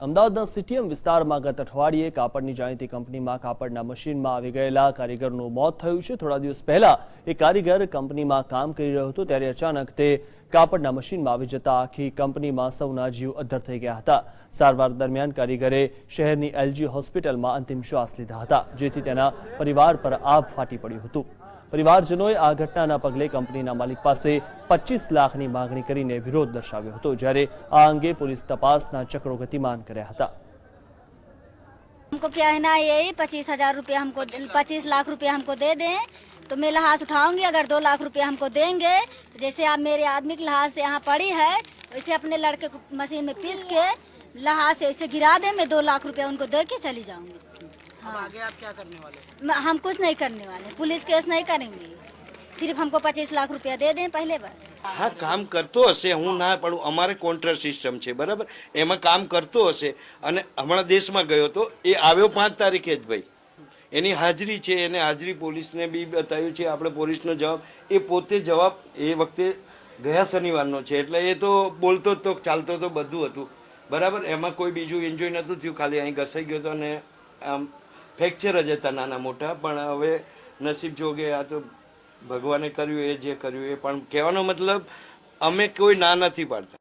અમદાવાદના સીટીએમ વિસ્તારમાં ગત અઠવાડિયે કાપડની જાણીતી કંપનીમાં કાપડના મશીનમાં આવી ગયેલા કારીગરનું મોત થયું છે। થોડા દિવસ પહેલા એ કારીગર કંપનીમાં કામ કરી રહ્યો હતો ત્યારે અચાનક તે કાપડના મશીનમાં આવી જતા આખી કંપનીમાં સૌના જીવ અદ્ધર થઈ ગયા હતા। સારવાર દરમિયાન કારીગરે શહેરની એલજી હોસ્પિટલમાં અંતિમ શ્વાસ લીધા હતા, જેથી તેના પરિવાર પર આભ ફાટી પડ્યું હતું। પરિવારજનોએ આ ઘટનાના પગલે કંપનીના માલિક પાસે 25 લાખની માંગણી કરીને વિરોધ દર્શાવ્યો હતો, જ્યારે આ અંગે પોલીસ તપાસના ચક્રો ગતિમાન કર્યા હતા। हमको क्या है ना, यही 25,000 रुपया हमको 25 लाख रुपया हमको दे दें तो मैं लहास उठाऊंगी। अगर 2 लाख रुपया हमको देंगे तो जैसे आप मेरे आदमी की लहास यहाँ पड़ी है वैसे अपने लड़के को मशीन में पीस के लहास ऐसे गिरा दें, मैं 2 लाख रुपया उनको दे के चली जाऊंगी। हाँ, आगे आप क्या करने वाले? हम कुछ नहीं करने वाले, पुलिस केस नहीं करेंगे, सिर्फ हमको 25 लाख रुपया दे दें पहले बस। हाँ, काम करतो हशे, हूँ ना पण अमारे कॉन्ट्रेक्ट सिस्टम है बराबर, एमां काम करतो हशे अने हमणां देशमां गयो तो ए आव्यो 5 तारीखे ज भाई, एनी हाजरी छे, एने हाजरी पोलीसने बी बताव्युं छे। आपणे पोलीसनो जवाब ए पोते जवाब ए वखते गया शनिवारनो छे, एटले ए तो बोलतो तो चालतो तो बधुं हतुं बराबर, एमां कोई बीजुं एन्जॉय नहोतुं थयुं, खाली અહીં ઘસાઈ ગયો તો અને આમ ફ્રેક્ચર જ હતા નાના મોટા। પણ હવે નસીબ જોગે આ તો ભગવાને કર્યું, એ જે કર્યું એ, પણ કહેવાનો મતલબ અમે કોઈ ના નથી પાડતા।